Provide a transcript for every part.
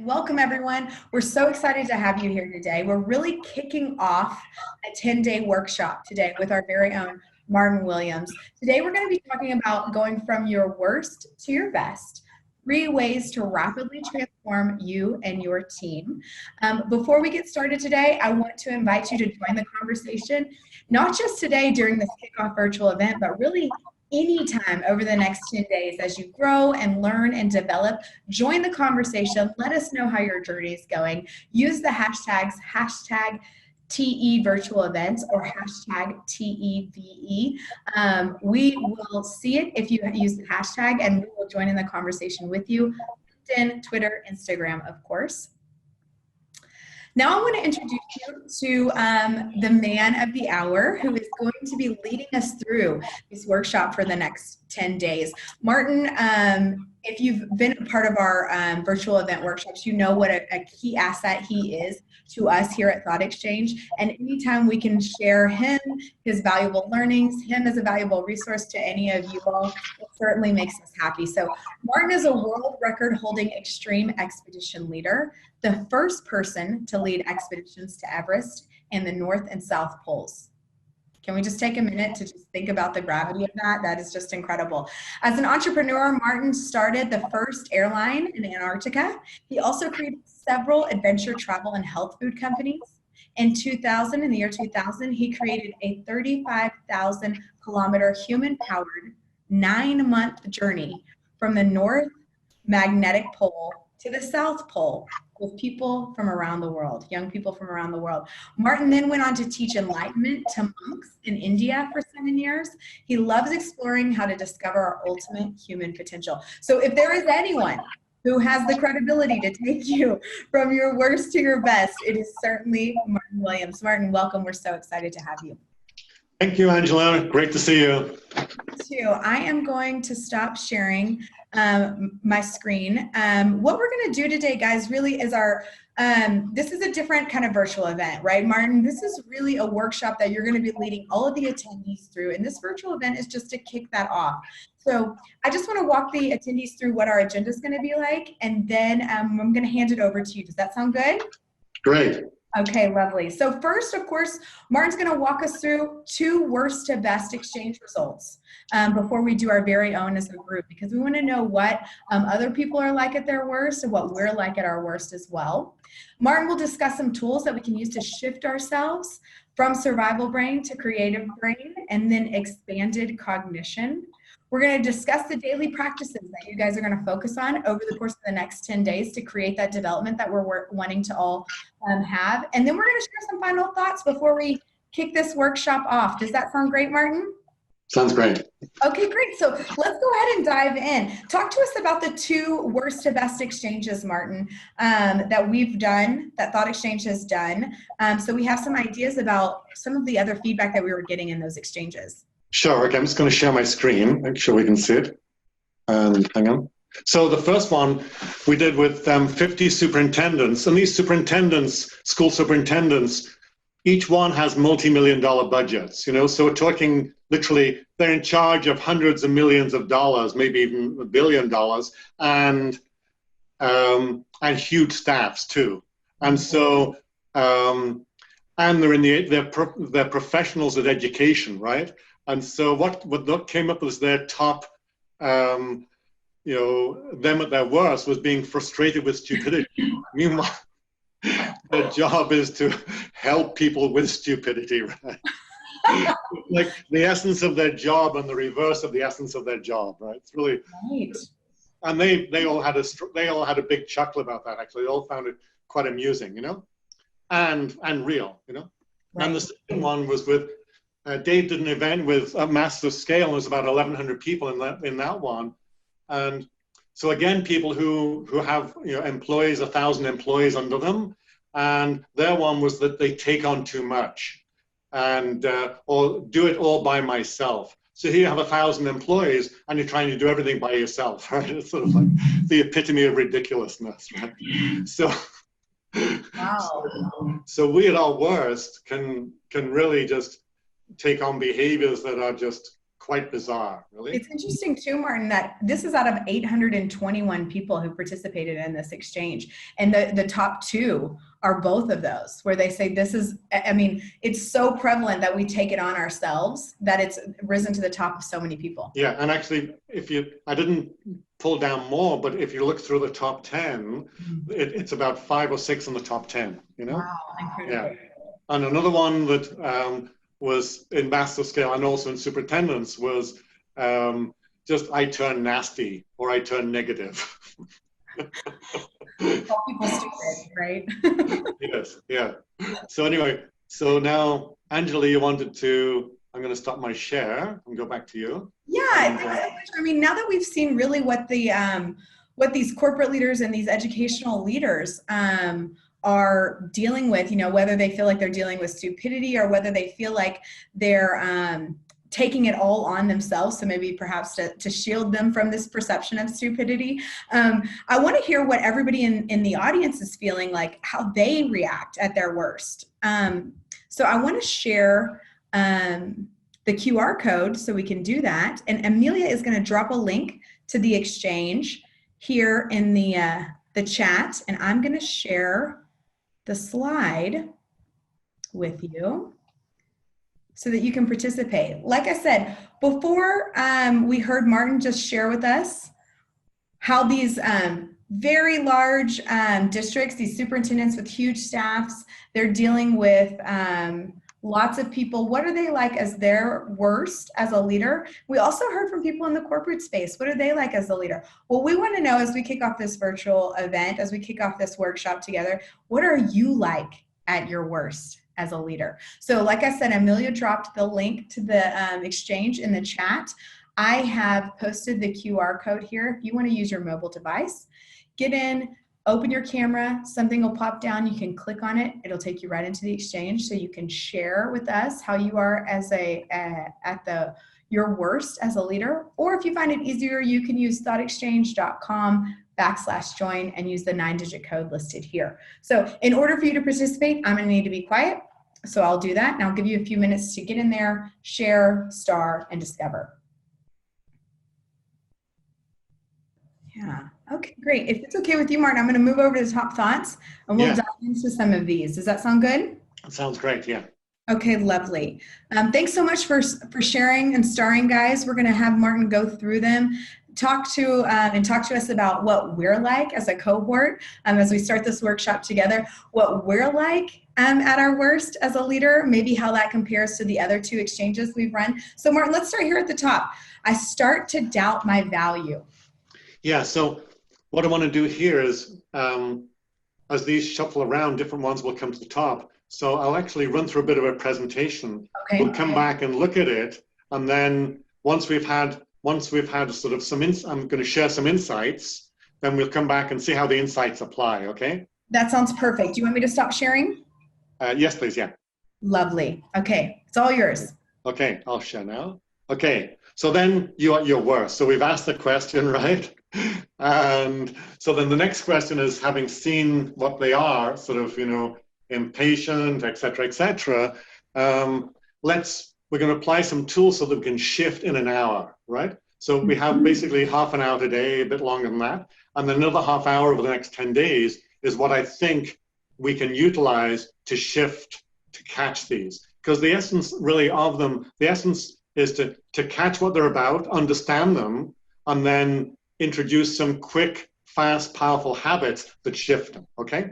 welcome everyone. We're so excited to have you here today. We're really kicking off a 10-day workshop today with our very own Martyn Williams. Today we're going to be talking about going from your worst to your best, 3 ways to rapidly transform you and your team. Before we get started today, I want to invite you to join the conversation, not just today during this kickoff virtual event, but really anytime over the next 10 days as you grow and learn and develop. Join the conversation. Let us know how your journey is going. Use the hashtags #TE virtual events or #TEVE. We will see it if you use the hashtag, and we will join in the conversation with you. LinkedIn, Twitter, Instagram, of course. Now I want to introduce you to the man of the hour who is going to be leading us through this workshop for the next 10 days. Martyn, if you've been a part of our virtual event workshops, you know what a key asset he is to us here at Thoughtexchange. And anytime we can share him, his valuable learnings, him as a valuable resource to any of you all, it certainly makes us happy. So Martyn is a world record holding extreme expedition leader, the first person to lead expeditions to Everest and the North and South Poles. Can we just take a minute to just think about the gravity of that? That is just incredible. As an entrepreneur, Martyn started the first airline in Antarctica. He also created several adventure travel and health food companies. In the year 2000, he created a 35,000 kilometer human-powered 9-month journey from the North Magnetic Pole to the South Pole with people from around the world, young people from around the world. Martyn then went on to teach enlightenment to monks in India for 7 years. He loves exploring how to discover our ultimate human potential. So if there is anyone who has the credibility to take you from your worst to your best, it is certainly Martyn Williams. Martyn, welcome. We're so excited to have you. Thank you, Angela. Great to see you. Too. I am going to stop sharing my screen. What we're going to do today, guys, really is this is a different kind of virtual event, right, Martyn? This is really a workshop that you're going to be leading all of the attendees through, and this virtual event is just to kick that off. So I just want to walk the attendees through what our agenda is going to be like, and then I'm going to hand it over to you. Does that sound good? Great. Okay, lovely. So first, of course, Martyn's going to walk us through 2 worst to best exchange results before we do our very own as a group, because we want to know what other people are like at their worst and what we're like at our worst as well. Martyn will discuss some tools that we can use to shift ourselves from survival brain to creative brain, and then expanded cognition. We're going to discuss the daily practices that you guys are going to focus on over the course of the next 10 days to create that development that we're wanting to all have. And then we're going to share some final thoughts before we kick this workshop off. Does that sound great, Martyn? Sounds great. Okay, great. So let's go ahead and dive in. Talk to us about the 2 worst to best exchanges, Martyn, that we've done, that Thoughtexchange has done. So we have some ideas about some of the other feedback that we were getting in those exchanges. Sure. Okay, I'm just going to share my screen, make sure we can see it. And hang on. So the first one we did with 50 superintendents, and these superintendents, school superintendents, each one has multi-million-dollar budgets, so we're talking literally they're in charge of hundreds of millions of dollars, maybe even $1 billion, and huge staffs too. And so, and they're professionals at education, right? And so what came up as their top, them at their worst was being frustrated with stupidity. Meanwhile, their job is to help people with stupidity, right? Like the essence of their job and the reverse of the essence of their job, right? It's really right. And they all had a big chuckle about that. Actually, they all found it quite amusing, and real, Right. And the second one was with. Dave did an event with a massive scale, and there was about 1,100 people in that one. And so again, people who have employees, 1,000 employees under them, and their one was that they take on too much, and or do it all by myself. So here you have 1,000 employees, and you're trying to do everything by yourself, right? It's sort of like the epitome of ridiculousness, right? So. Wow. So we at our worst can really just take on behaviors that are just quite bizarre, really. It's interesting too, Martyn, that this is out of 821 people who participated in this exchange. And the top two are both of those, where they say this is, I mean, it's so prevalent that we take it on ourselves that it's risen to the top of so many people. Yeah, and actually, I didn't pull down more, but if you look through the top 10, it's about 5 or 6 in the top 10, you know? Wow, incredible. Yeah. And another one that was in master scale and also in superintendents was just I turn nasty or I turn negative. Call people stupid, right? Yes, yeah. So anyway, so now, Angela, you wanted to, I'm going to stop my share and go back to you. Yeah, I mean, now that we've seen really what these corporate leaders and these educational leaders are dealing with, you know, whether they feel like they're dealing with stupidity or whether they feel like they're taking it all on themselves, so maybe perhaps to shield them from this perception of stupidity. I want to hear what everybody in the audience is feeling like, how they react at their worst. So I want to share the QR code so we can do that. And Amelia is going to drop a link to the exchange here in the chat, and I'm going to share the slide with you so that you can participate. Like I said, before we heard Martyn just share with us how these very large districts, these superintendents with huge staffs, they're dealing with lots of people. What are they like as their worst as a leader? We also heard from people in the corporate space. What are they like as a leader? Well, we want to know as we kick off this virtual event, as we kick off this workshop together, what are you like at your worst as a leader? So like I said, Amelia dropped the link to the exchange in the chat. I have posted the QR code here. If you want to use your mobile device, get in, open your camera, something will pop down, you can click on it, it'll take you right into the exchange so you can share with us how you are as your worst as a leader. Or if you find it easier, you can use thoughtexchange.com/join and use the 9-digit code listed here. So in order for you to participate, I'm gonna need to be quiet. So I'll do that and I'll give you a few minutes to get in there, share, star, and discover. Yeah, okay, great. If it's okay with you, Martyn, I'm gonna move over to the top thoughts and we'll dive into some of these. Does that sound good? That sounds great, yeah. Okay, lovely. Thanks so much for sharing and starring, guys. We're gonna have Martyn go through them, talk to us about what we're like as a cohort as we start this workshop together, what we're like at our worst as a leader, maybe how that compares to the other 2 exchanges we've run. So Martyn, let's start here at the top. I start to doubt my value. Yeah, so what I want to do here is, as these shuffle around, different ones will come to the top. So I'll actually run through a bit of a presentation. Okay. We'll come back and look at it, and then once we've had sort of I'm going to share some insights, then we'll come back and see how the insights apply, okay? That sounds perfect. Do you want me to stop sharing? Yes, please, yeah. Lovely. Okay, it's all yours. Okay, I'll share now. Okay, so then you're worse. So we've asked the question, right? And so then the next question is, having seen what they are, sort of, you know, impatient, et cetera, we're going to apply some tools so that we can shift in an hour, right? So we have basically half an hour today, a bit longer than that, and then another half hour over the next 10 days is what I think we can utilize to shift, to catch these. Because the essence really of them, the essence is to catch what they're about, understand them, and then introduce some quick, fast, powerful habits that shift them, okay?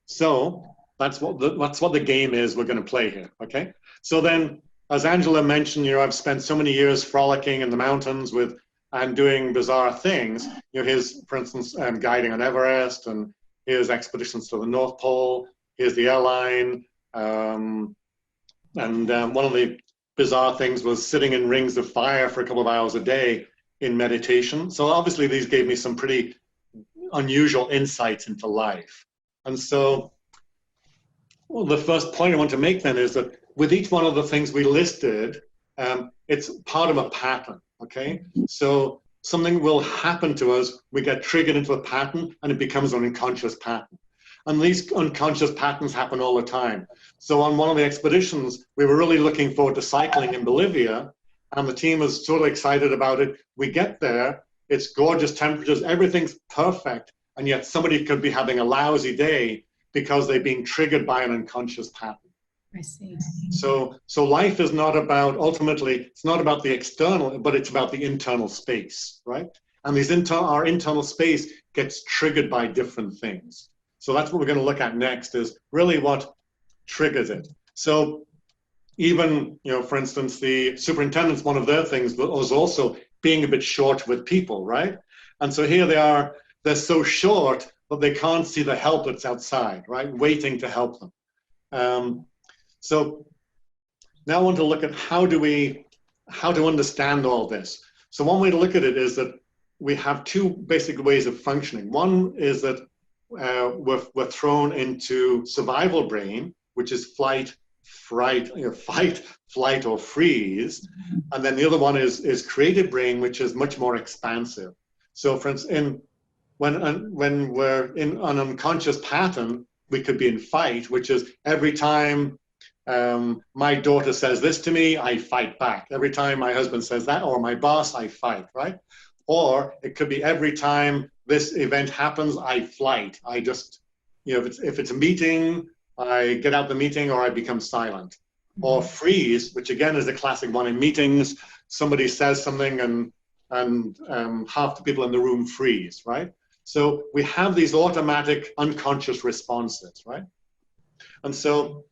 So that's what the game is we're going to play here, okay? So then, as Angela mentioned, you know, I've spent so many years frolicking in the mountains and doing bizarre things. You know, here's, for instance, guiding on Everest, and here's expeditions to the North Pole, here's the airline, and one of the bizarre things was sitting in rings of fire for a couple of hours a day in meditation. So obviously these gave me some pretty unusual insights into life. And so, well, the first point I want to make then is that with each one of the things we listed, it's part of a pattern, okay? So something will happen to us, we get triggered into a pattern, and it becomes an unconscious pattern. And these unconscious patterns happen all the time. So on one of the expeditions, we were really looking forward to cycling in Bolivia, and the team is totally excited about it. We get there, it's gorgeous temperatures, everything's perfect, and yet somebody could be having a lousy day because they've been triggered by an unconscious pattern. I see. So life is not about, ultimately, it's not about the external, but it's about the internal space, right? And our internal space gets triggered by different things. So that's what we're going to look at next, is really what triggers it. So even, for instance, the superintendents, one of their things was also being a bit short with people, right? And so here they're so short, but they can't see the help that's outside, right? Waiting to help them. So now I want to look at how to understand all this. So one way to look at it is that we have two basic ways of functioning. One is that we're thrown into survival brain, which is fight, flight, or freeze. And then the other one is creative brain, which is much more expansive. So for instance, when we're in an unconscious pattern, we could be in fight, which is every time my daughter says this to me, I fight back. Every time my husband says that, or my boss, I fight, right? Or it could be every time this event happens, I flight. I just, if it's a meeting, I get out the meeting or I become silent. Or freeze, which again is a classic one in meetings. Somebody says something and half the people in the room freeze, right? So we have these automatic unconscious responses, right? And so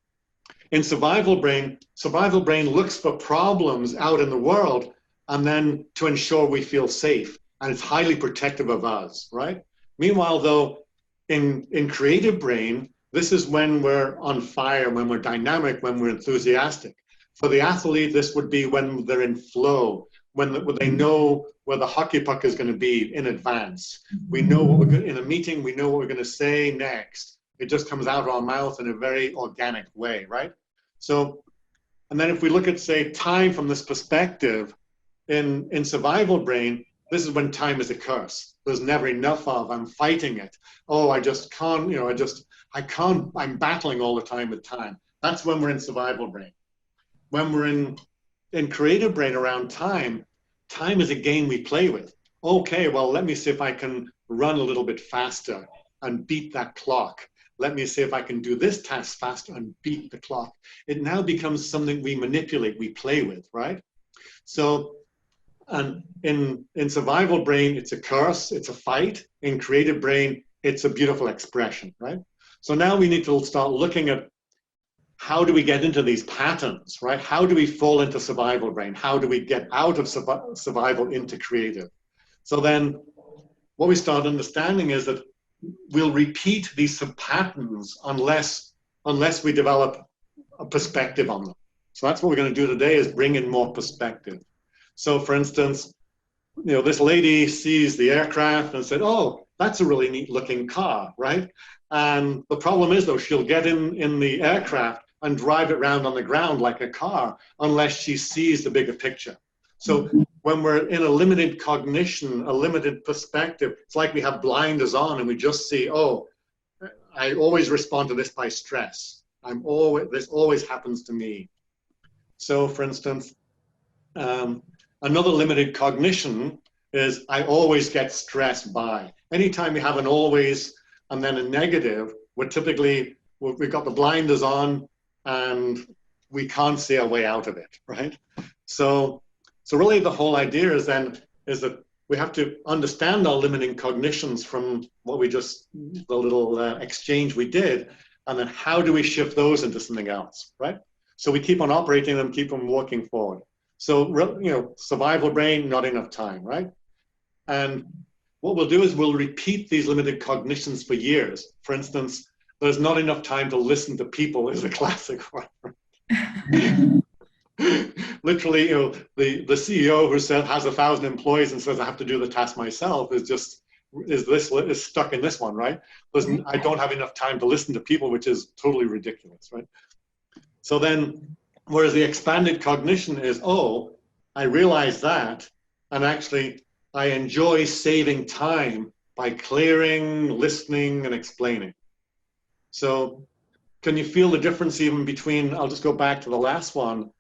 in survival brain looks for problems out in the world and then to ensure we feel safe, and it's highly protective of us, right? Meanwhile, though, in creative brain, this is when we're on fire, when we're dynamic, when we're enthusiastic. For the athlete, this would be when they're in flow, when they know where the hockey puck is going to be in advance. We know what we're going in a meeting, we know what we're going to say next. It just comes out of our mouth in a very organic way, right? So, and then if we look at, say, time from this perspective, in survival brain, this is when time is a curse. There's never enough of, I'm fighting it. Oh, I just can't, I'm battling all the time with time. That's when we're in survival brain. When we're in creative brain around time is a game we play with. Okay, well, let me see if I can run a little bit faster and beat that clock. Let me see if I can do this task faster and beat the clock. It now becomes something we manipulate, we play with, right? So, and in survival brain, it's a curse, it's a fight. In creative brain, it's a beautiful expression, right? So now we need to start looking at how do we get into these patterns, right? How do we fall into survival brain? How do we get out of survival into creative? So then what we start understanding is that we'll repeat these patterns unless we develop a perspective on them. So that's what we're going to do today, is bring in more perspective. So for instance, this lady sees the aircraft and said, oh, that's a really neat looking car, right? And the problem is, though, she'll get in the aircraft and drive it around on the ground like a car unless she sees the bigger picture. So when we're in a limited cognition, a limited perspective, it's like we have blinders on and we just see, oh, I always respond to this by stress. This always happens to me. So for instance, another limited cognition is I always get stressed by. Anytime we have an always and then a negative, we've got the blinders on and we can't see our way out of it, right? So really the whole idea is that we have to understand our limiting cognitions from what the little exchange we did, and then how do we shift those into something else, right? So we keep on operating them, keep on working forward. So, survival brain, not enough time, right? And what we'll do is we'll repeat these limited cognitions for years. For instance, there's not enough time to listen to people is a classic one. Literally, the CEO who has 1,000 employees and says I have to do the task myself is stuck in this one, right? I don't have enough time to listen to people, which is totally ridiculous, right? So then, whereas the expanded cognition is, oh, I realize that, and actually I enjoy saving time by clearing, listening, and explaining. So can you feel the difference even between, I'll just go back to the last one,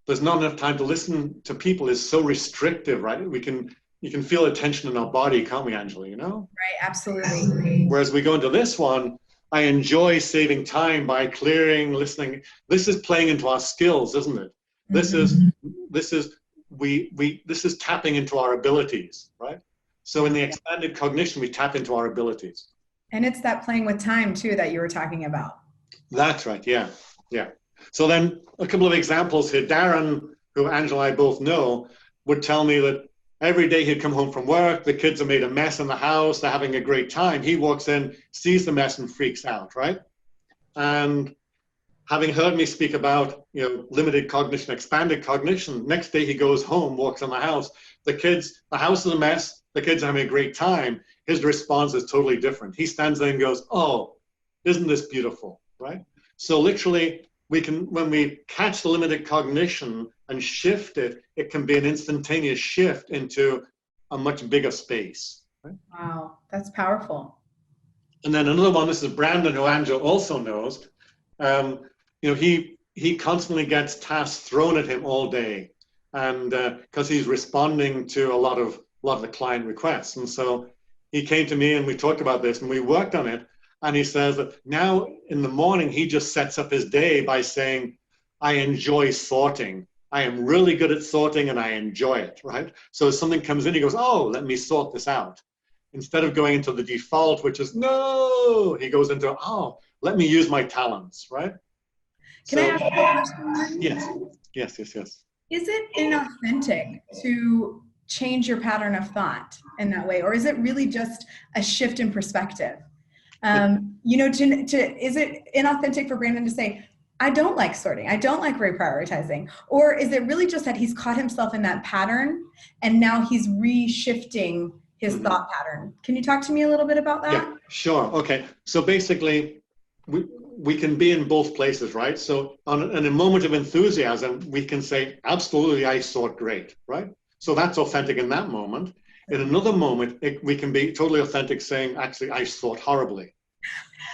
there's not enough time to listen to people is so restrictive, right? You can feel a tension in our body, can't we, Angela, you know? Right, absolutely. Whereas we go into this one, I enjoy saving time by clearing, listening. This is playing into our skills, isn't it? This is tapping into our abilities, right? So in the expanded cognition, we tap into our abilities. And it's that playing with time too that you were talking about. That's right, yeah, yeah. So then a couple of examples here. Darren, who Angela and I both know, would tell me that every day he'd come home from work, the kids have made a mess in the house, they're having a great time. He walks in, sees the mess and freaks out, right? And having heard me speak about, limited cognition, expanded cognition, next day he goes home, walks in the house, the house is a mess, the kids are having a great time. His response is totally different. He stands there and goes, oh, isn't this beautiful, right? So literally, when we catch the limited cognition and shift it, it can be an instantaneous shift into a much bigger space. Right? Wow, that's powerful. And then another one, this is Brandon, who Angela also knows. He constantly gets tasks thrown at him all day, and because he's responding to a lot of the client requests. And so he came to me and we talked about this and we worked on it. And he says that now in the morning, he just sets up his day by saying, I enjoy sorting. I am really good at sorting and I enjoy it, right? So if something comes in, he goes, oh, let me sort this out. Instead of going into the default, which is no, he goes into, oh, let me use my talents, right? Can I ask you a question, Martyn? Yes. Is it inauthentic to change your pattern of thought in that way? Or is it really just a shift in perspective? Is it inauthentic for Brandon to say, I don't like sorting, I don't like reprioritizing? Or is it really just that he's caught himself in that pattern and now he's reshifting his thought pattern? Can you talk to me a little bit about that? Yeah, sure. Okay. So basically, we can be in both places, right? So in a moment of enthusiasm, we can say, absolutely, I sort great, right? So that's authentic in that moment. In another moment, we can be totally authentic saying, actually, I sort horribly,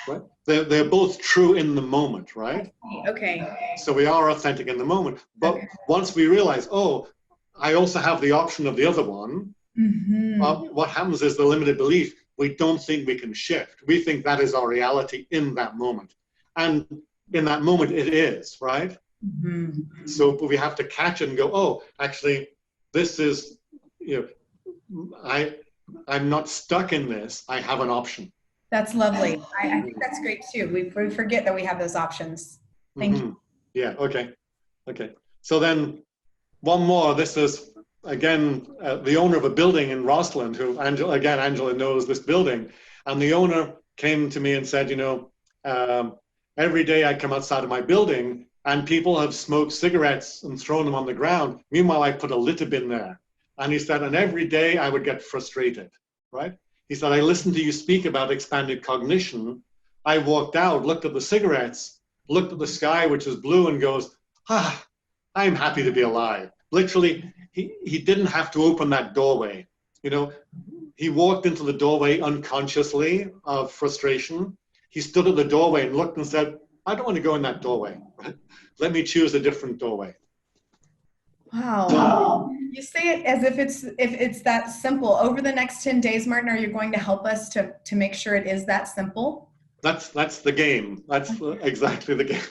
right? They're both true in the moment, right? Okay. So we are authentic in the moment. But once we realize, oh, I also have the option of the other one, what happens is the limited belief, we don't think we can shift. We think that is our reality in that moment. And in that moment, it is, right? So we have to catch it and go, oh, actually, this is, I'm not stuck in this. I have an option. That's lovely. I think that's great too. We forget that we have those options. Thank you. Yeah, okay. So then one more. This is, again, the owner of a building in Rossland, who, Angela knows this building. And the owner came to me and said, every day I come outside of my building and people have smoked cigarettes and thrown them on the ground. Meanwhile, I put a litter bin there. And he said, and every day I would get frustrated, right? He said, I listened to you speak about expanded cognition. I walked out, looked at the cigarettes, looked at the sky, which is blue, and goes, I'm happy to be alive. Literally, he didn't have to open that doorway. He walked into the doorway unconsciously of frustration. He stood at the doorway and looked and said, I don't want to go in that doorway. Right? Let me choose a different doorway. Wow. You say it as if it's that simple. Over the next 10 days, Martyn, are you going to help us to make sure it is that simple? That's the game. That's exactly the game.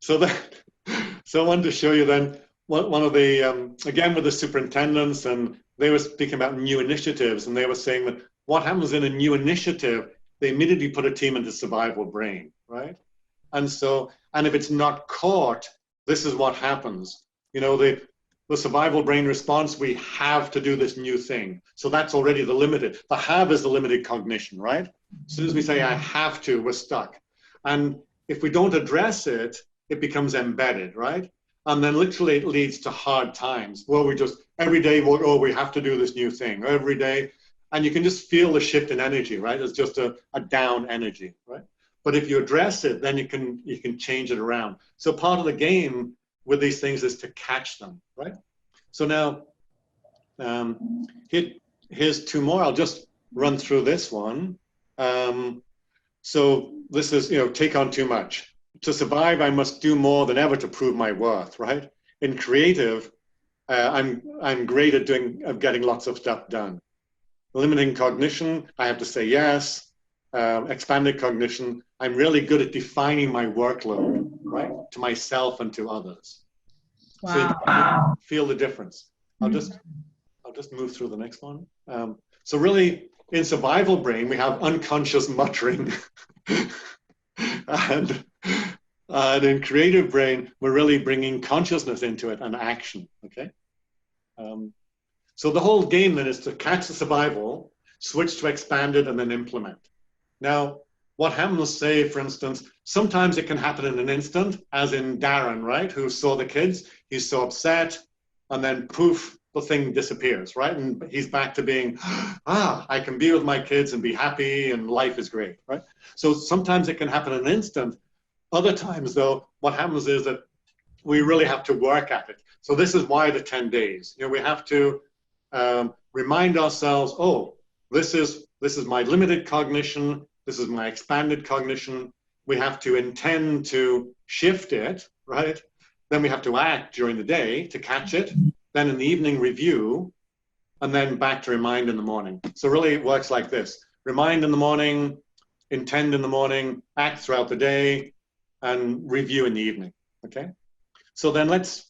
So I wanted to show you then one of the, again, with the superintendents, and they were speaking about new initiatives, and they were saying that what happens in a new initiative, they immediately put a team into survival brain, right? And if it's not caught, this is what happens. The survival brain response, we have to do this new thing. So that's already the limited. The have is the limited cognition, right? As soon as we say, I have to, we're stuck. And if we don't address it, it becomes embedded, right? And then literally it leads to hard times where we just, every day, we have to do this new thing every day. And you can just feel the shift in energy, right? It's just a down energy, right? But if you address it, then you can change it around. So part of the game with these things is to catch them, right? So now, here's two more. I'll just run through this one. So this is, take on too much. to survive, I must do more than ever to prove my worth, right? In creative, I'm great at getting lots of stuff done. Limiting cognition, I have to say yes. Expanded cognition, I'm really good at defining my workload, right, to myself and to others. Wow. So you can feel the difference. I'll just move through the next one. So really, in survival brain, we have unconscious muttering. and in creative brain, we're really bringing consciousness into it and action, okay? So the whole game then is to catch the survival, switch to expanded, and then implement. Now, what happens, say, for instance, sometimes it can happen in an instant, as in Darren, right, who saw the kids, he's so upset, and then poof, the thing disappears, right? And he's back to being, I can be with my kids and be happy and life is great, right? So sometimes it can happen in an instant. Other times, though, what happens is that we really have to work at it. So this is why the 10 days. You know, we have to remind ourselves, oh, this is my limited cognition, this is my expanded cognition. We have to intend to shift it, right? Then we have to act during the day to catch it. Then in the evening, review, and then back to remind in the morning. So really it works like this. Remind in the morning, intend in the morning, act throughout the day, and review in the evening, okay? So then let's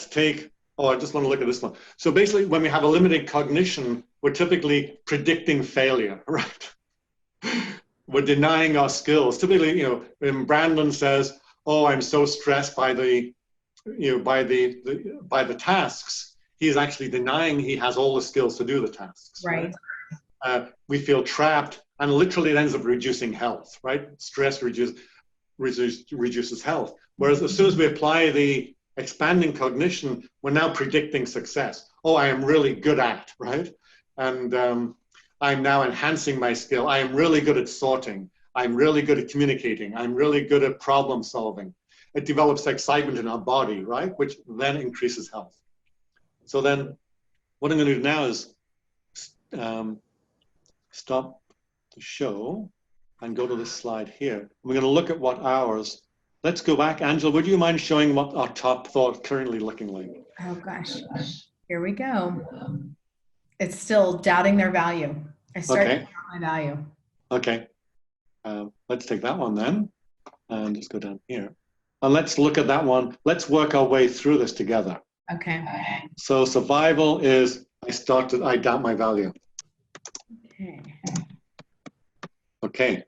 take, I just want to look at this one. So basically, when we have a limited cognition, we're typically predicting failure, right? We're denying our skills. Typically, you know, when Brandon says, oh, I'm so stressed by the tasks, he is actually denying he has all the skills to do the tasks. Right. We feel trapped, and literally it ends up reducing health, right? Stress reduces health. Whereas as soon as we apply the expanding cognition, we're now predicting success. Oh, I am really good at, right? And I'm now enhancing my skill. I am really good at sorting. I'm really good at communicating. I'm really good at problem solving. It develops excitement in our body, right? Which then increases health. So then what I'm going to do now is stop the show and go to this slide here. We're going to look at what hours. Let's go back. Angela, would you mind showing what our top thought currently looking like? Oh gosh, here we go. It's still doubting their value. I started to doubt my value. Okay. Let's take that one then and just go down here. And let's look at that one. Let's work our way through this together. Okay. So survival is, I doubt my value. Okay. Okay.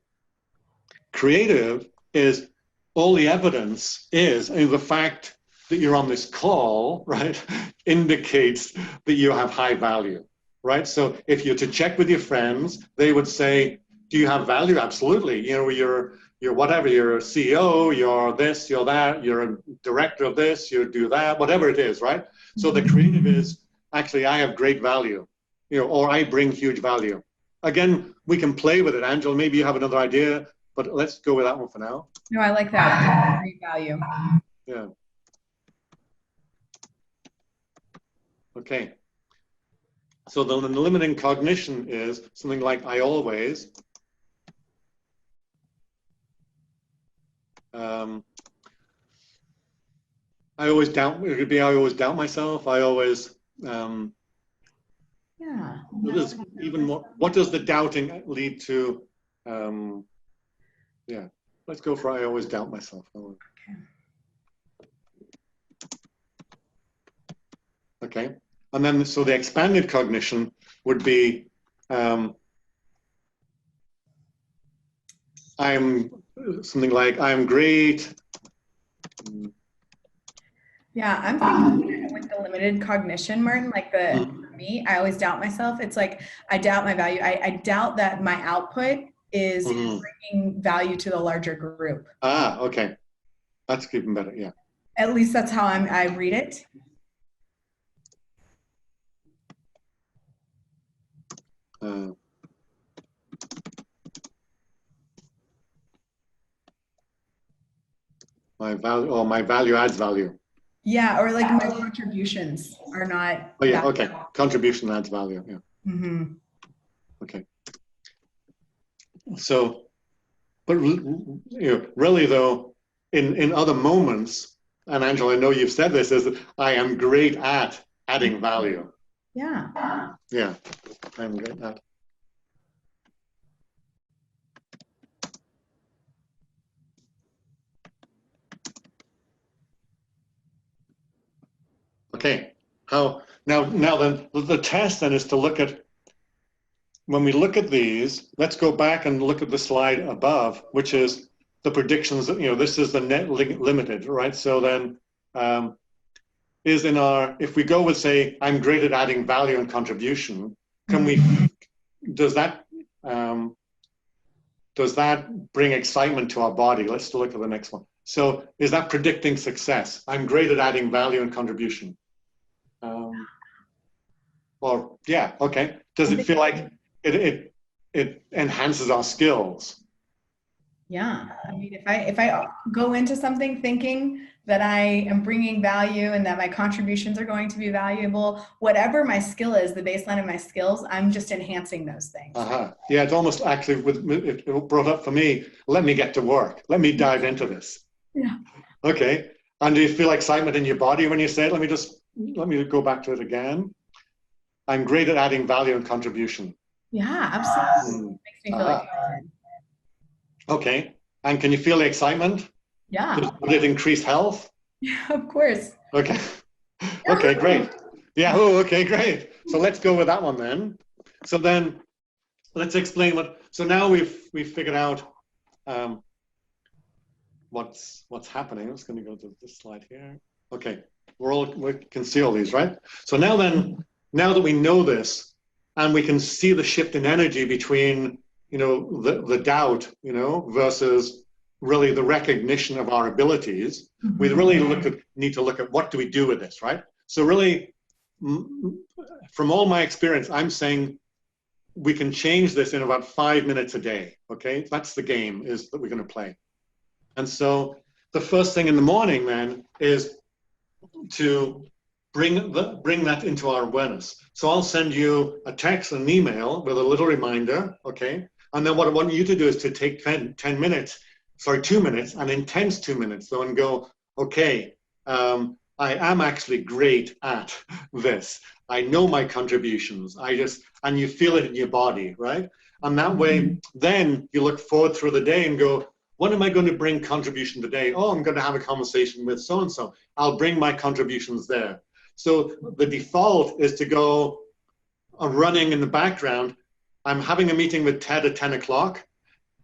Creative is all the evidence is, and the fact that you're on this call, right, indicates that you have high value, right? So if you're to check with your friends, they would say, do you have value? Absolutely. You know, you're whatever, you're a CEO, you're this, you're that, you're a director of this, you do that, whatever it is, right? So the creative is, actually, I have great value, you know, or I bring huge value. Again, we can play with it. Angela, maybe you have another idea, but let's go with that one for now. No, I like that. Great value. Yeah. Okay. So the limiting cognition is something like I always. I always doubt. It could be I always doubt myself. I always. Yeah. What is even more? What does the doubting lead to? Yeah. Let's go for I always doubt myself. Okay. Okay. And then, so the expanded cognition would be, I'm something like, I'm great. Yeah, I'm thinking with the limited cognition, Martin, like for me, I always doubt myself. It's like, I doubt my value. I doubt that my output is bringing value to the larger group. Ah, okay. That's even better, yeah. At least that's how I read it. My value adds value. Yeah, or like my contributions are not. Oh yeah, okay. Contribution adds value, yeah. Mm-hmm. Okay. So, but you know, really though, in other moments, and Angela, I know you've said this, is that I am great at adding value. Yeah. Yeah, I'm great at. Okay, how now then the test then is to look at, when we look at these, let's go back and look at the slide above, which is the predictions, this is the net limited, right? So then is in our, if we go with, say, I'm great at adding value and contribution, can we, does that bring excitement to our body? Let's look at the next one. So is that predicting success? I'm great at adding value and contribution. Or yeah, okay. Does it feel like it enhances our skills? Yeah, I mean, if I go into something thinking that I am bringing value and that my contributions are going to be valuable, whatever my skill is, the baseline of my skills, I'm just enhancing those things. Yeah, it's almost actually it brought up for me. Let me get to work. Let me dive into this. Yeah. Okay. And do you feel excitement in your body when you say it? Let me go back to it again. I'm great at adding value and contribution. Yeah, absolutely. Makes me feel excited. Okay. And can you feel the excitement? Yeah. Would it increase health? Yeah, of course. Okay. Okay, great. Yeah, okay, great. So let's go with that one then. So then let's explain so now we've figured out what's happening. I'm just going to go to this slide here. Okay. We can see all these, right? So now that we know this and we can see the shift in energy between, the doubt, versus really the recognition of our abilities, we really need to look at what do we do with this, right? So really, from all my experience, I'm saying we can change this in about 5 minutes a day, okay? That's the game is that we're going to play. And so the first thing in the morning then is to bring that into our awareness. So I'll send you a text and an email with a little reminder, okay? And then what I want you to do is to take 2 minutes, an intense 2 minutes, though, and go, okay, I am actually great at this. I know my contributions. And you feel it in your body, right? And that way, then you look forward through the day and go, what am I going to bring contribution today? Oh, I'm going to have a conversation with so-and-so. I'll bring my contributions there. So the default is to go running in the background. I'm having a meeting with Ted at 10 o'clock.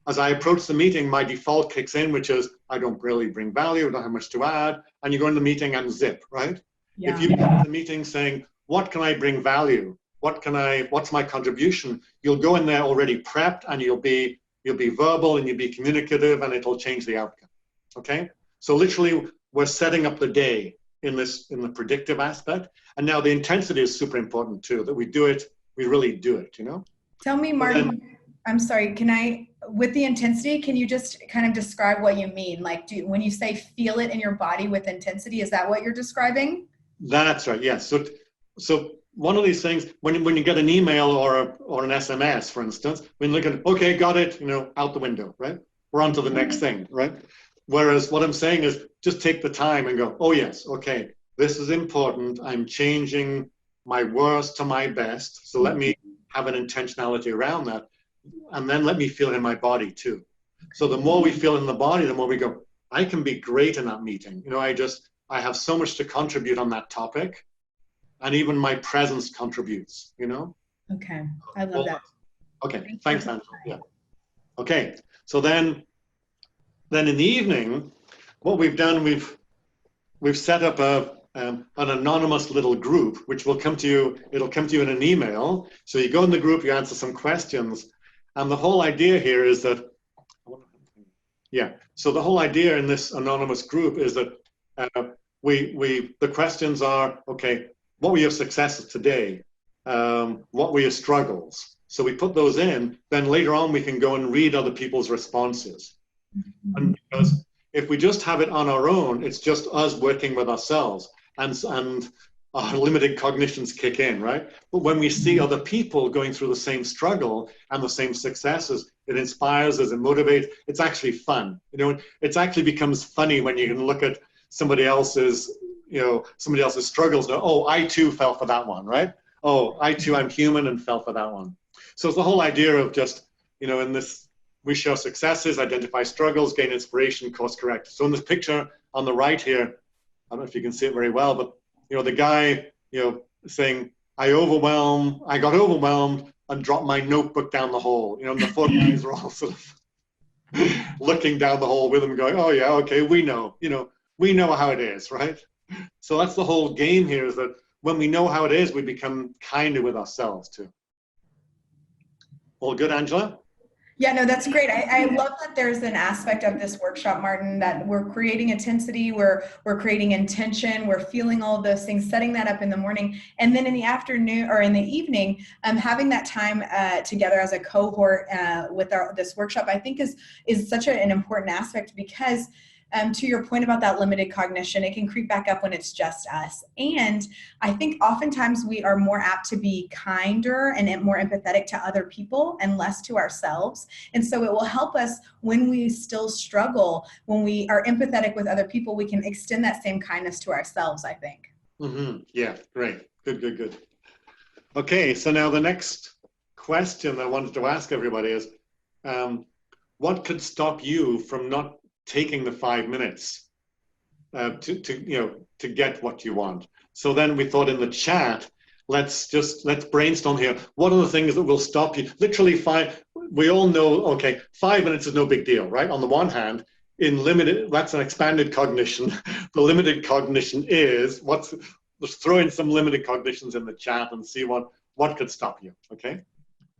As I approach the meeting, my default kicks in, which is I don't really bring value, I don't have much to add. And you go in the meeting and zip, right? Yeah. If you go in the meeting saying, what can I bring value? What's my contribution? You'll go in there already prepped and you'll be verbal and you'll be communicative and it'll change the outcome, okay? So literally we're setting up the day in the predictive aspect. And now the intensity is super important too, that we really do it, Tell me, Martyn, I'm sorry, with the intensity, can you just kind of describe what you mean? Like, when you say feel it in your body with intensity, is that what you're describing? That's right, yes. So one of these things, when you get an email or an SMS, for instance, when you look at, okay, got it, out the window, right? We're on to the next thing, right? Whereas what I'm saying is just take the time and go, oh yes, okay, this is important. I'm changing my worst to my best. So let me have an intentionality around that. And then let me feel in my body too. So the more we feel in the body, the more we go, I can be great in that meeting. I have so much to contribute on that topic. And even my presence contributes, Okay, I love that. Okay, thanks, Angela. Yeah. Okay, so then in the evening, what we've done, we've set up an anonymous little group, which will come to you. It'll come to you in an email. So you go in the group, you answer some questions, and the whole idea here is that, So the whole idea in this anonymous group is that the questions are, okay, what were your successes today? What were your struggles? So we put those in, then later on we can go and read other people's responses. And because if we just have it on our own, it's just us working with ourselves. And our limited cognitions kick in, right? But when we see other people going through the same struggle and the same successes, it inspires us and motivates. It's actually fun. You know, it actually becomes funny when you can look at somebody else's struggles. And, oh, I too fell for that one, right? Oh, I too, I'm human and fell for that one. So it's the whole idea of just, you know, in this, we show successes, identify struggles, gain inspiration, course correct. So in this picture on the right here, I don't know if you can see it very well, but, you know, the guy, you know, saying, I got overwhelmed and dropped my notebook down the hole. You know, and the four guys are all sort of looking down the hole with him going, oh yeah, okay, we know how it is, right? So that's the whole game here, is that when we know how it is, we become kinder with ourselves too. All good, Angela? Yeah, no, that's great. I love that there's an aspect of this workshop, Martyn, that we're creating intensity, we're creating intention, we're feeling all of those things, setting that up in the morning, and then in the afternoon or in the evening, having that time together as a cohort with this workshop, I think is such an important aspect, because to your point about that limited cognition, it can creep back up when it's just us. And I think oftentimes we are more apt to be kinder and more empathetic to other people and less to ourselves. And so it will help us when we still struggle, when we are empathetic with other people, we can extend that same kindness to ourselves, I think. Mm-hmm. Yeah, great. Good. Okay, so now the next question I wanted to ask everybody is, what could stop you from not taking the 5 minutes to get what you want? So then we thought in the chat, let's brainstorm here. What are the things that will stop you? Literally we all know, okay, 5 minutes is no big deal, right? On the one hand, that's an expanded cognition. The limited cognition is, let's throw in some limited cognitions in the chat and see what could stop you, okay?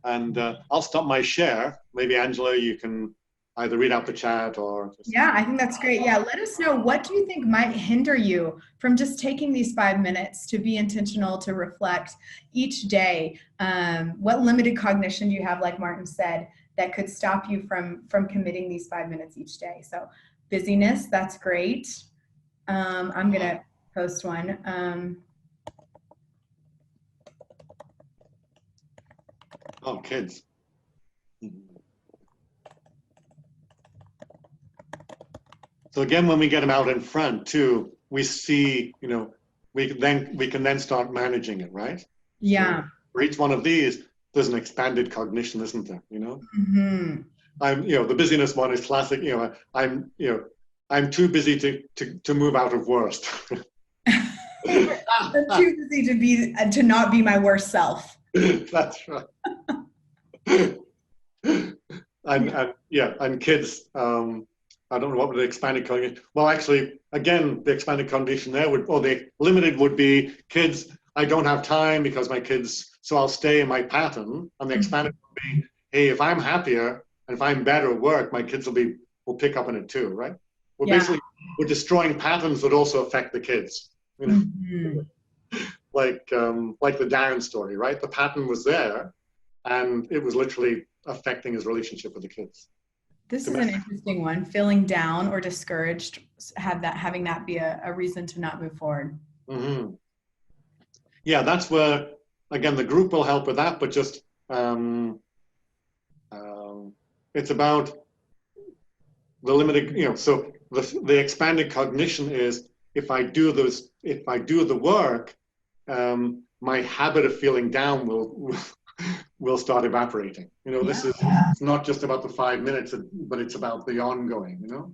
And I'll stop my share. Maybe Angela, you can either read out the chat or yeah, I think that's great. Yeah, let us know, what do you think might hinder you from just taking these 5 minutes to be intentional, to reflect each day? What limited cognition do you have, like Martyn said, that could stop you from committing these 5 minutes each day? So busyness, that's great. I'm gonna post one. Oh, kids. So again, when we get them out in front too, we see, you know, we can then start managing it, right? Yeah. So for each one of these, there's an expanded cognition, isn't there? You know, the busyness one is classic. You know, I'm too busy to move out of worst. I'm too busy to not be my worst self. That's right. And kids. I don't know what would the expanded cognition. Well, actually, again, the expanded cognition there the limited would be kids. I don't have time because my kids, so I'll stay in my pattern. And the expanded would be, hey, if I'm happier and if I'm better at work, my kids will pick up on it too, right? Basically, we're destroying patterns that also affect the kids. You know, like the Darren story, right? The pattern was there, and it was literally affecting his relationship with the kids. This is an interesting one. Feeling down or discouraged, having that be a reason to not move forward. Mm-hmm. Yeah, that's where, again, the group will help with that, but just it's about the limited, you know, so the expanded cognition is, if I do the work, my habit of feeling down will start evaporating. You know, this is, it's not just about the 5 minutes, but it's about the ongoing, you know?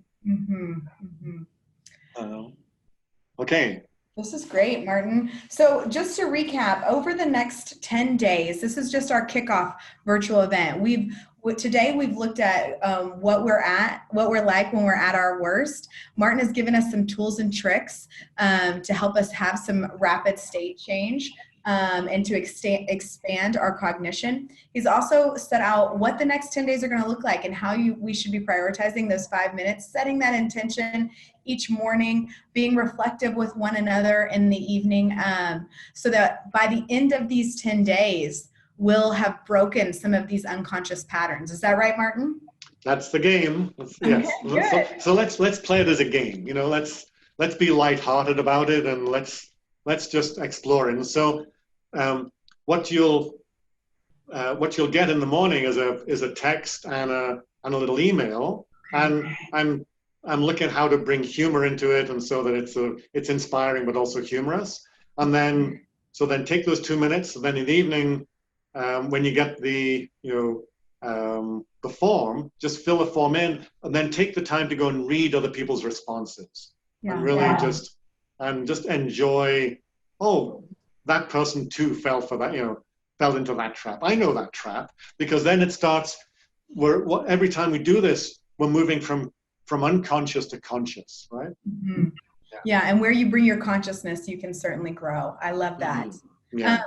Okay. This is great, Martyn. So just to recap, over the next 10 days, this is just our kickoff virtual event. Today we've looked at what we're like when we're at our worst. Martyn has given us some tools and tricks to help us have some rapid state change. And to expand our cognition. He's also set out what the next 10 days are going to look like and how we should be prioritizing those 5 minutes, setting that intention each morning, being reflective with one another in the evening, so that by the end of these 10 days, we'll have broken some of these unconscious patterns. Is that right, Martyn? That's the game. Yes. Okay, so let's play it as a game. You know, let's be lighthearted about it, and let's let's just explore it. And so what you'll get in the morning is a text and a little email, and I'm looking at how to bring humor into it, and so that it's inspiring but also humorous. And then take those 2 minutes, and then in the evening, when you get the form, just fill the form in, and then take the time to go and read other people's responses, and really just enjoy. Oh, that person too fell for that, fell into that trap. I know that trap, because then it starts. Every time we do this, we're moving from unconscious to conscious, right? Mm-hmm. Yeah, and where you bring your consciousness, you can certainly grow. I love that. Mm-hmm. Yeah.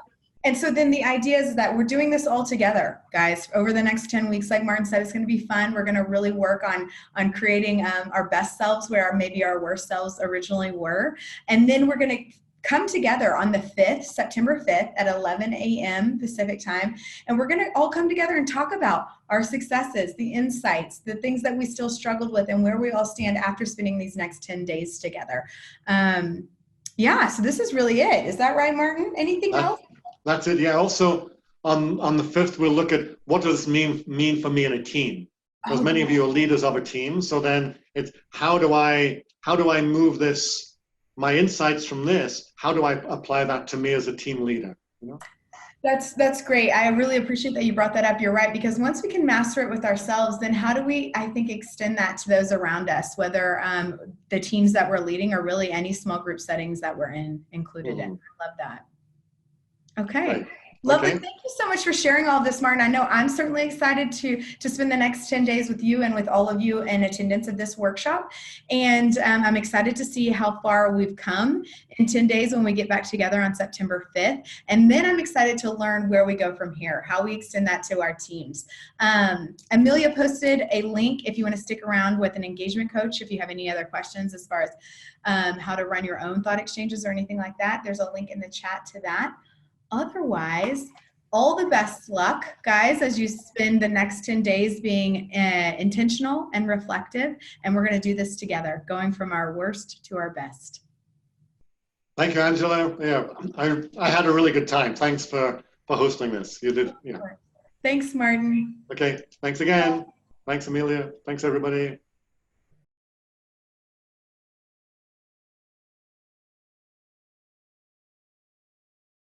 And so then the idea is that we're doing this all together, guys, over the next 10 weeks. Like Martyn said, it's going to be fun. We're going to really work on creating our best selves where maybe our worst selves originally were. And then we're going to come together on the 5th, September 5th at 11 a.m. Pacific time. And we're going to all come together and talk about our successes, the insights, the things that we still struggled with, and where we all stand after spending these next 10 days together. Yeah, so this is really it. Is that right, Martyn? Anything else? That's it. Yeah. Also, on the 5th, we'll look at what does this mean for me in a team. Because many of you are leaders of a team. So then it's how do I move this, my insights from this, how do I apply that to me as a team leader? That's great. I really appreciate that you brought that up. You're right, because once we can master it with ourselves, then how do we, I think, extend that to those around us, whether the teams that we're leading or really any small group settings that we're included in. I love that. Okay. Right. Lovely. Okay. Thank you so much for sharing all of this, Martyn. I know I'm certainly excited to spend the next 10 days with you and with all of you in attendance of this workshop. And I'm excited to see how far we've come in 10 days when we get back together on September 5th. And then I'm excited to learn where we go from here, how we extend that to our teams. Amelia posted a link if you want to stick around with an engagement coach, if you have any other questions as far as how to run your own thought exchanges or anything like that. There's a link in the chat to that. Otherwise, all the best luck, guys, as you spend the next 10 days being intentional and reflective. And we're going to do this together, going from our worst to our best. Thank you, Angela. Yeah, I had a really good time. Thanks for hosting this. You did. Yeah. Thanks, Martyn. Okay. Thanks again. Thanks, Amelia. Thanks, everybody.